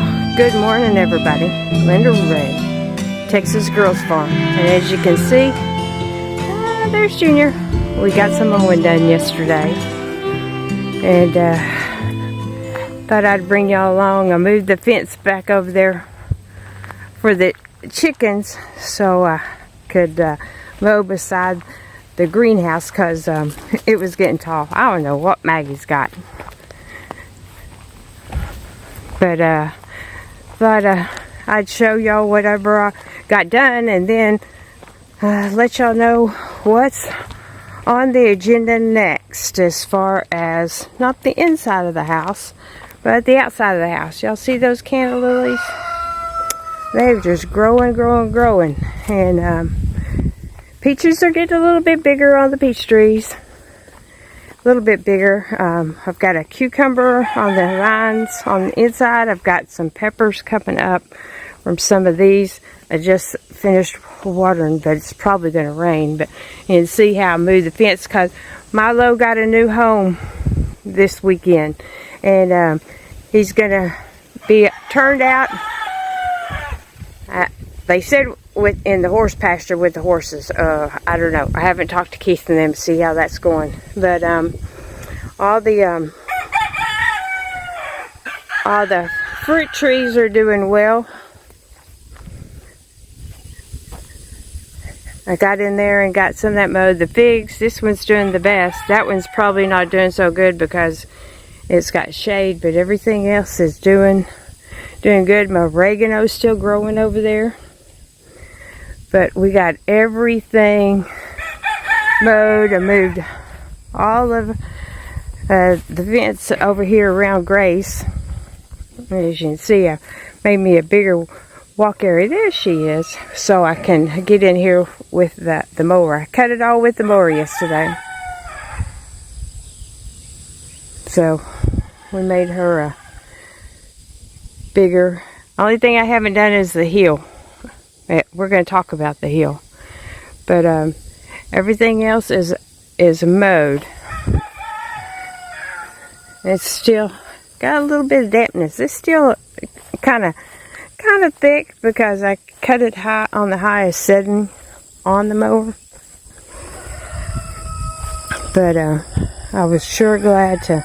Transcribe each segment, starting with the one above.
Well, good morning everybody. Linda Ray, Texas Girls Farm. And as you can see, there's Junior. We got some mowing done yesterday. And thought I'd bring y'all along. I moved the fence back over there for the chickens so I could mow beside the greenhouse because it was getting tall. I don't know what Maggie's got. But thought I'd show y'all whatever I got done and then let y'all know what's on the agenda next as far as not the inside of the house but the outside of the house. Y'all see those canna lilies? They're just growing. And peaches are getting a little bit bigger on the peach trees. A little bit bigger. I've got a cucumber on the vines on the inside. I've got some peppers coming up from some of these. I just finished watering, but it's probably going to rain. But you can see how I moved the fence because Milo got a new home this weekend. And he's going to be turned out. They said in the horse pasture with the horses. I don't know. I haven't talked to Keith and them to see how that's going. But all the fruit trees are doing well. I got in there and got some of that mowed. The figs, this one's doing the best. That one's probably not doing so good because it's got shade, but everything else is doing good. My oregano's still growing over there. But we got everything mowed. I moved all of the fence over here around Grace. As you can see, I made me a bigger walk area. There she is. So I can get in here with the mower. I cut it all with the mower yesterday. So we made her a bigger. Only thing I haven't done is the hill. We're going to talk about the hill. But everything else is mowed. It's still got a little bit of dampness. It's still kind of thick because I cut it high on the highest setting on the mower. But I was sure glad to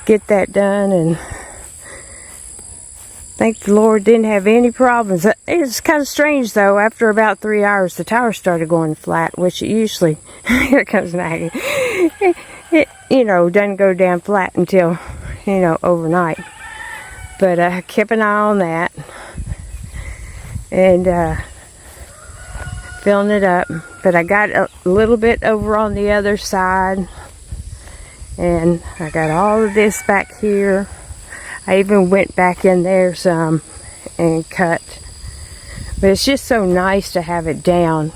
get that done, and thank the Lord didn't have any problems. It's kind of strange though, after about 3 hours the tower started going flat, which it usually, here comes Maggie, it doesn't go down flat until, overnight. But I kept an eye on that and filling it up. But I got a little bit over on the other side, and I got all of this back here. I even went back in there some and cut. But it's just so nice to have it down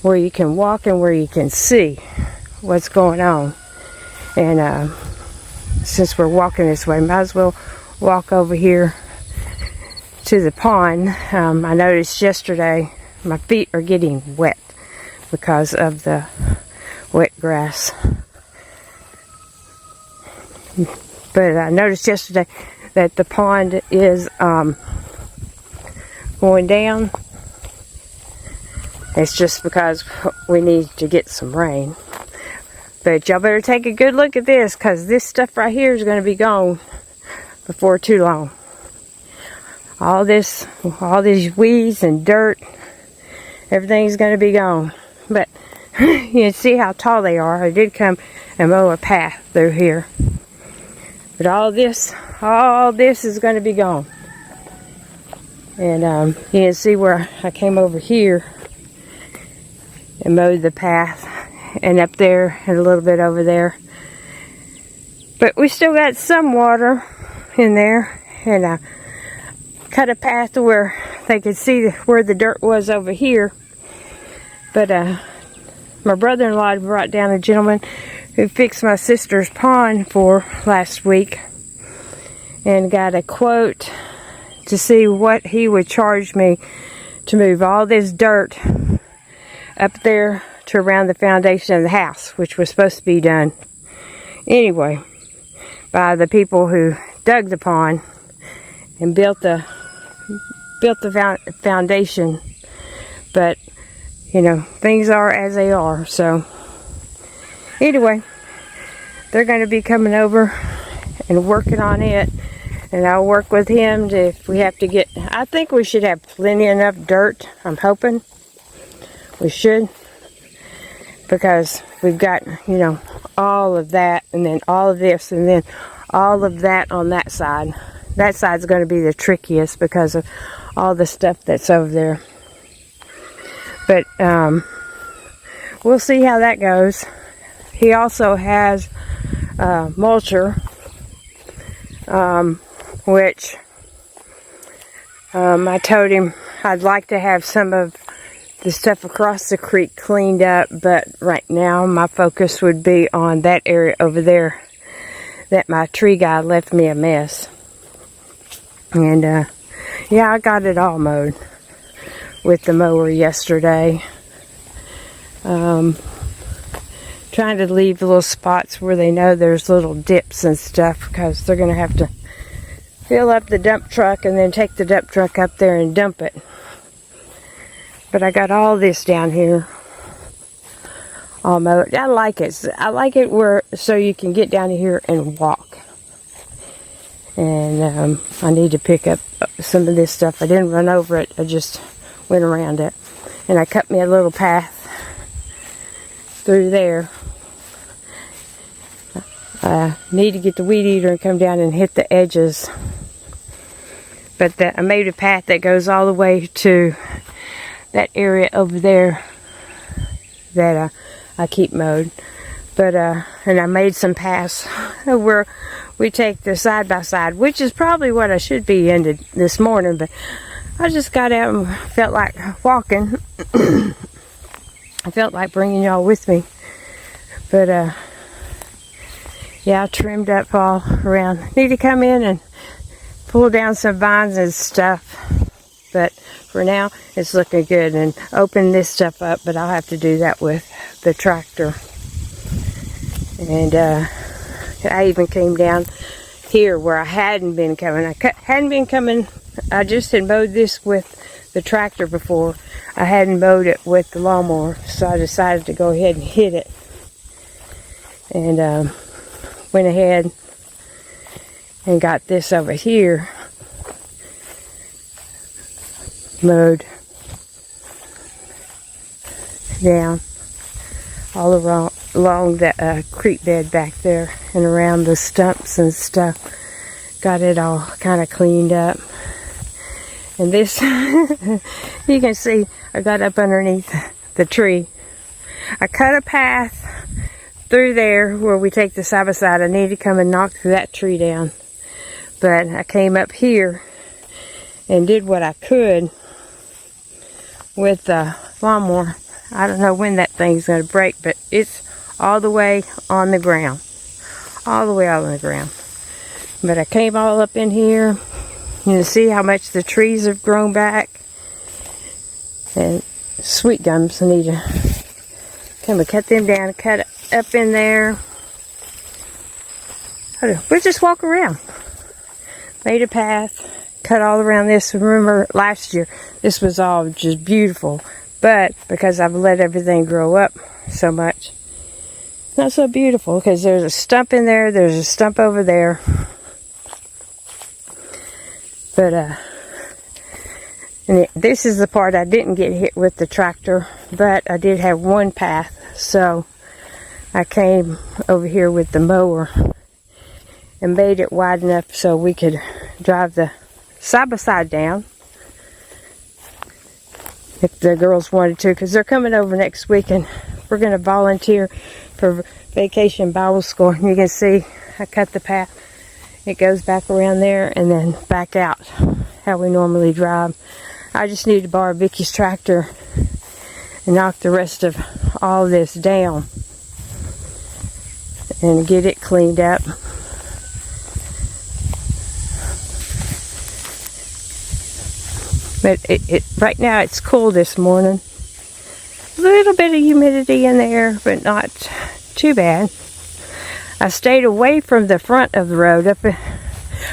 where you can walk and where you can see what's going on. And since we're walking this way, might as well walk over here to the pond. I noticed yesterday my feet are getting wet because of the wet grass. But I noticed yesterday that the pond is going down. It's just because we need to get some rain. But y'all better take a good look at this, because this stuff right here is going to be gone before too long. All these weeds and dirt, everything's going to be gone. But you can see how tall they are. I did come and mow a path through here. But all this is going to be gone. And you can see where I came over here and mowed the path, and up there and a little bit over there. But we still got some water in there, and I cut a path to where they could see where the dirt was over here. But my brother-in-law brought down a gentleman who fixed my sister's pond for last week, and got a quote to see what he would charge me to move all this dirt up there to around the foundation of the house, which was supposed to be done anyway by the people who dug the pond. and built the foundation. But you know, things are as they are. So anyway, they're going to be coming over and working on it, and I'll work with him to, if we have to get, I think we should have plenty enough dirt. I'm hoping we should, because we've got, you know, all of that, and then all of this, and then all of that on that side. That side's going to be the trickiest because of all the stuff that's over there. But we'll see how that goes. He also has mulcher, which I told him I'd like to have some of the stuff across the creek cleaned up, but right now my focus would be on that area over there that my tree guy left me a mess. And yeah, I got it all mowed with the mower yesterday. Trying to leave little spots where they know there's little dips and stuff, because they're going to have to fill up the dump truck and then take the dump truck up there and dump it. But I got all this down here all mowed. I like it. I like it where, so you can get down here and walk. And I need to pick up some of this stuff. I didn't run over it. I just went around it. And I cut me a little path through there. I need to get the weed eater and come down and hit the edges. But I made a path that goes all the way to that area over there that I keep mowed. But and I made some paths where we take the side by side, which is probably what I should be into this morning, but I just got out and felt like walking. I felt like bringing y'all with me. But yeah, I trimmed up all around. Need to come in and pull down some vines and stuff. But for now, it's looking good. And open this stuff up, but I'll have to do that with the tractor. And I even came down here where I hadn't been coming. I just had mowed this with the tractor before. I hadn't mowed it with the lawnmower, so I decided to go ahead and hit it. And went ahead and got this over here mowed down all along the creek bed back there and around the stumps and stuff. Got it all kind of cleaned up. And this, you can see I got up underneath the tree. I cut a path through there where we take the side by side. I need to come and knock that tree down. But I came up here and did what I could with the lawnmower. I don't know when that thing's going to break, but it's all the way on the ground. All the way on the ground. But I came all up in here. You can see how much the trees have grown back. And sweet gums, I need to come and cut them down, cut it up in there. We'll just walk around. Made a path, cut all around this. Remember last year, this was all just beautiful. But because I've let everything grow up so much, not so beautiful, because there's a stump in there, there's a stump over there. But and this is the part I didn't get hit with the tractor, but I did have one path, so I came over here with the mower and made it wide enough so we could drive the side by side down if the girls wanted to, because they're coming over next week and we're going to volunteer for Vacation Bible School. And you can see I cut the path. It goes back around there and then back out how we normally drive. I just need to borrow Vicky's tractor and knock the rest of all this down and get it cleaned up. But right now it's cool this morning. A little bit of humidity in the air, but not too bad. I stayed away from the front of the road.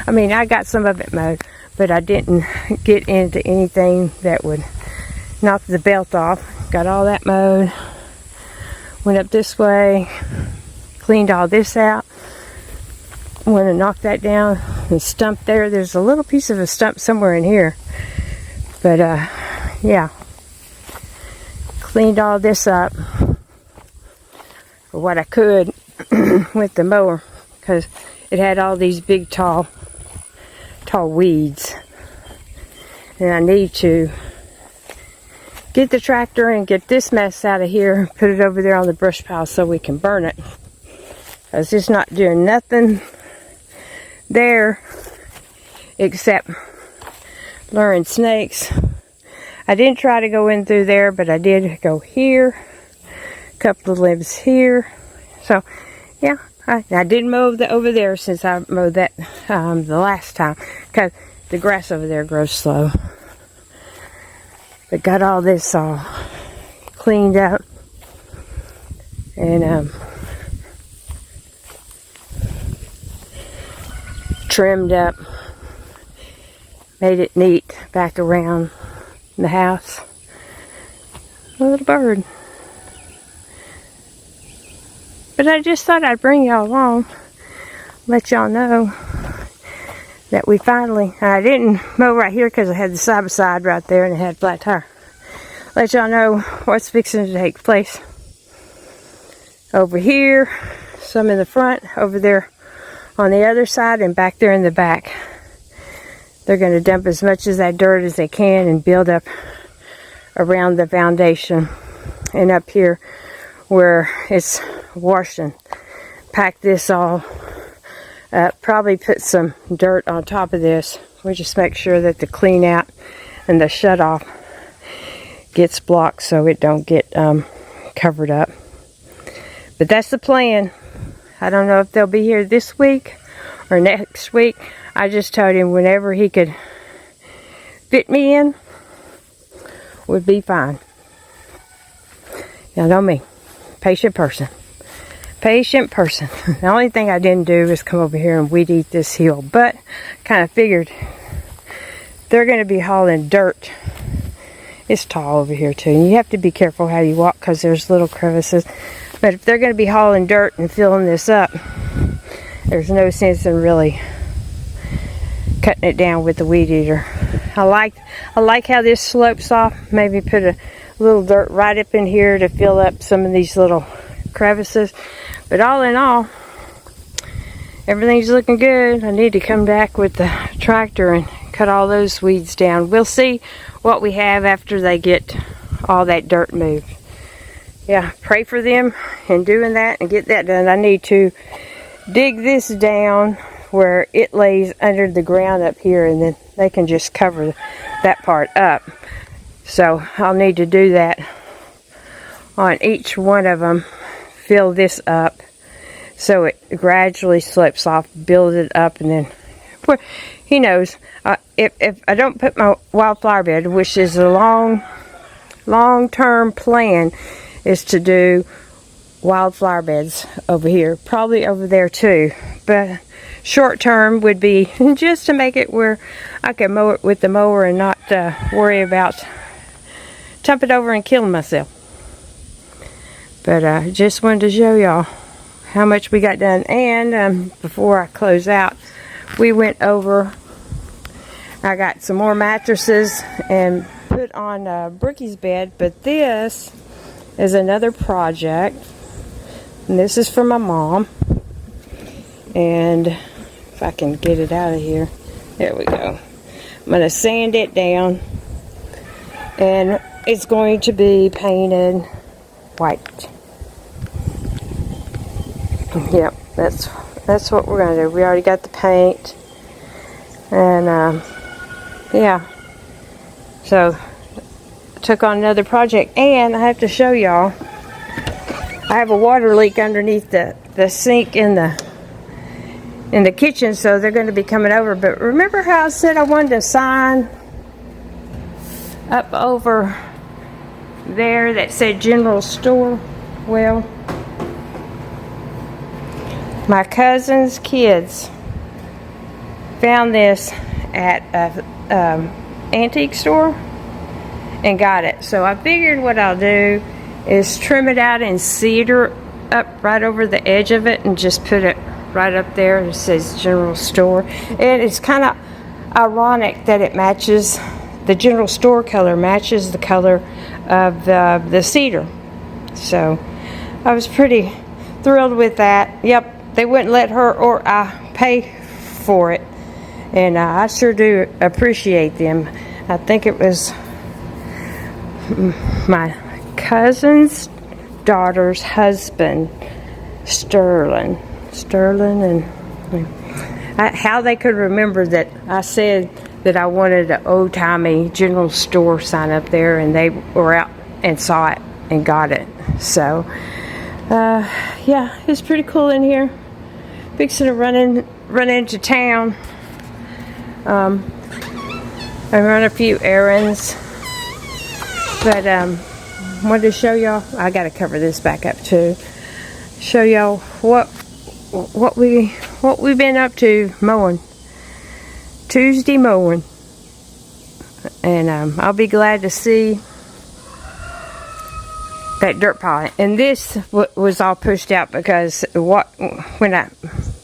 I mean, I got some of it mowed, but I didn't get into anything that would knock the belt off. Got all that mowed. Went up this way, cleaned all this out. Went and knocked that down. The stump there, there's a little piece of a stump somewhere in here. But yeah, cleaned all this up, or what I could with the mower, because it had all these big tall weeds, and I need to get the tractor and get this mess out of here, put it over there on the brush pile so we can burn it, because it's not doing nothing there except luring snakes. I didn't try to go in through there, but I did go here, a couple of limbs here. So yeah, I didn't mow over there since I mowed that the last time, because the grass over there grows slow. But got all this all cleaned up and trimmed up, made it neat back around the house. A little bird. But I just thought I'd bring y'all along, let y'all know that we finally, I didn't mow right here because I had the side by side right there and it had flat tire. Let y'all know what's fixing to take place. Over here, some in the front, over there on the other side, and back there in the back. They're going to dump as much of that dirt as they can and build up around the foundation. And up here where it's washing, pack this all up. Probably put some dirt on top of this. We just make sure that the clean out and the shut off gets blocked so it don't get covered up. But that's the plan. I don't know if they'll be here this week or next week. I just told him whenever he could fit me in would be fine. Y'all know me, patient person. Patient person. The only thing I didn't do is come over here and weed eat this hill, but kind of figured they're going to be hauling dirt. It's tall over here too, and you have to be careful how you walk because there's little crevices. But if they're going to be hauling dirt and filling this up, there's no sense in really cutting it down with the weed eater. I like how this slopes off. Maybe put a little dirt right up in here to fill up some of these little crevices. But all in all, everything's looking good. I need to come back with the tractor and cut all those weeds down. We'll see what we have after they get all that dirt moved. Yeah, pray for them in doing that and get that done. I need to dig this down where it lays under the ground up here, and then they can just cover that part up. So I'll need to do that on each one of them. Fill this up so it gradually slopes off, build it up, and then he knows if I don't put my wildflower bed, which is a long-term plan, is to do wildflower beds over here, probably over there too, but short term would be just to make it where I can mow it with the mower and not worry about jumping over and killing myself. But I just wanted to show y'all how much we got done. And before I close out, we went over, I got some more mattresses and put on Brookie's bed, but this is another project, and this is for my mom. And if I can get it out of here, there we go. I'm going to sand it down, and it's going to be painted white. Yep, that's what we're going to do. We already got the paint, and yeah, so took on another project. And I have to show y'all, I have a water leak underneath the sink in the kitchen, so they're going to be coming over. But remember how I said I wanted a sign up over there that said general store? Well, my cousin's kids found this at a antique store and got it. So I figured what I'll do is trim it out and cedar up right over the edge of it and just put it right up there. It says general store. And it's kind of ironic that it matches, the general store color matches the color of the cedar. So I was pretty thrilled with that. Yep, they wouldn't let her or I pay for it. And I sure do appreciate them. I think it was my cousin's daughter's husband, Sterling, and how they could remember that I said that I wanted an old-timey general store sign up there, and they were out and saw it and got it. So yeah, it's pretty cool in here. Fixing to run into town. I run a few errands, but wanted to show y'all. I gotta cover this back up too. Show y'all what we've been up to mowing. Tuesday mowing, and I'll be glad to see that dirt pile. And this was all pushed out because when I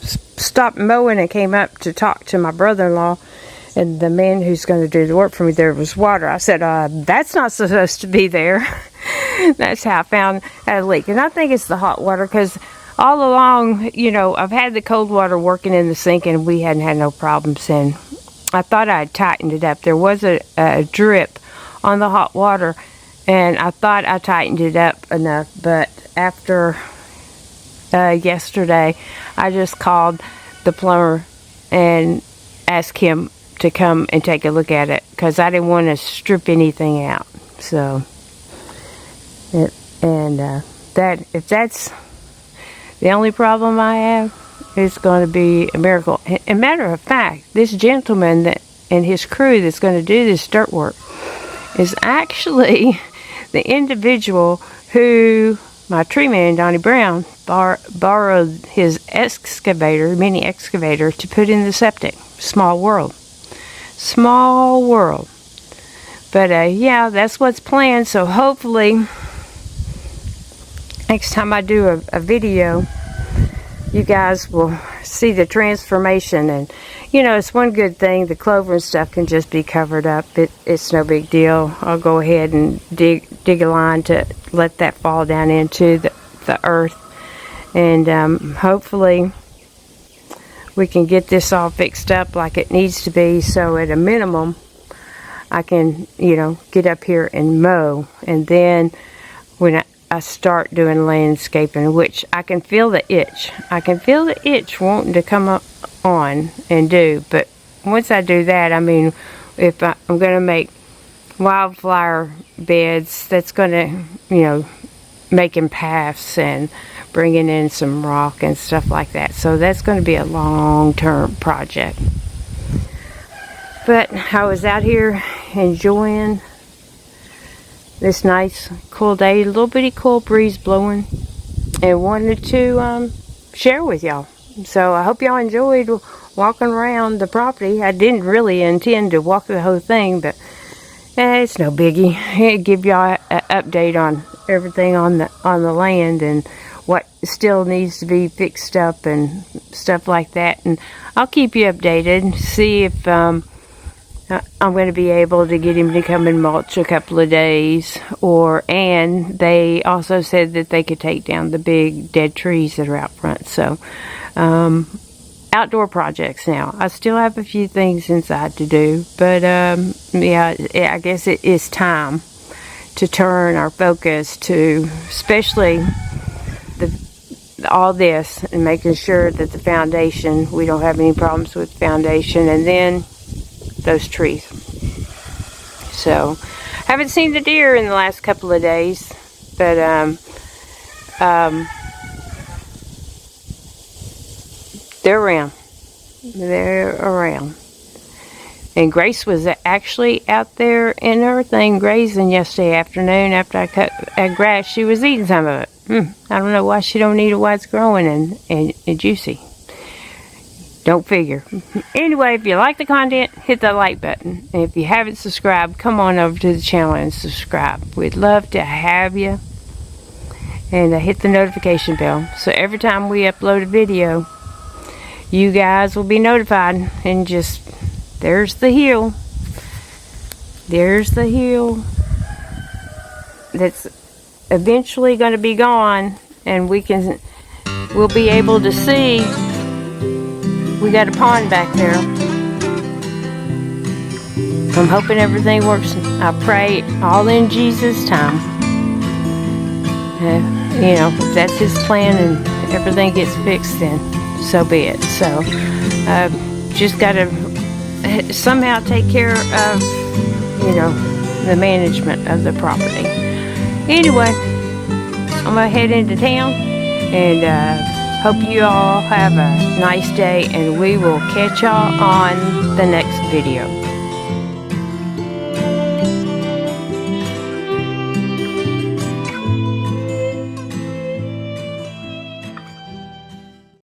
stopped mowing and came up to talk to my brother-in-law and the man who's going to do the work for me, there was water. I said, that's not supposed to be there. That's how I found a leak. And I think it's the hot water, because all along, you know, I've had the cold water working in the sink and we hadn't had no problems. And I thought I had tightened it up. There was a drip on the hot water, and I thought I tightened it up enough. But after yesterday, I just called the plumber and asked him to come and take a look at it, because I didn't want to strip anything out. So, that if that's the only problem I have, it's going to be a miracle. And matter of fact, this gentleman and his crew that's going to do this dirt work is actually the individual who my tree man, Donnie Brown, borrowed his mini excavator to put in the septic. Small world. Small world. But yeah, that's what's planned. So hopefully next time I do a video, you guys will see the transformation. And you know, it's one good thing, the clover and stuff can just be covered up. It's no big deal. I'll go ahead and dig a line to let that fall down into the earth. And hopefully we can get this all fixed up like it needs to be, so at a minimum I can, you know, get up here and mow. And then when I start doing landscaping, which I can feel the itch. I can feel the itch wanting to come up on and do. But once I do that, I mean, if I'm going to make wildflower beds, that's going to, you know, making paths and bringing in some rock and stuff like that. So that's going to be a long-term project. But I was out here enjoying this nice cool day, a little bitty cool breeze blowing, and wanted to share with y'all. So I hope y'all enjoyed walking around the property. I didn't really intend to walk the whole thing, but it's no biggie. It'll give y'all an update on everything on the land and what still needs to be fixed up and stuff like that. And I'll keep you updated, see if I'm going to be able to get him to come and mulch a couple of days. And they also said that they could take down the big dead trees that are out front. So outdoor projects now. I still have a few things inside to do, but yeah, I guess it is time to turn our focus to especially all this and making sure that the foundation, we don't have any problems with the foundation, and then those trees. So haven't seen the deer in the last couple of days, but they're around. And Grace was actually out there in her thing grazing yesterday afternoon after I cut grass. She was eating some of it. I don't know why she don't eat it while it's growing and juicy. Don't figure. Anyway, if you like the content, hit the like button. And if you haven't subscribed, come on over to the channel and subscribe. We'd love to have you. And hit the notification bell. So every time we upload a video, you guys will be notified. And just, there's the hill. There's the hill. That's eventually going to be gone. And we'll be able to see. We got a pond back there. I'm hoping everything works. I pray all in Jesus' time. You know, if that's His plan and everything gets fixed, then so be it. So, just got to somehow take care of, you know, the management of the property. Anyway, I'm going to head into town and hope you all have a nice day, and we will catch y'all on the next video.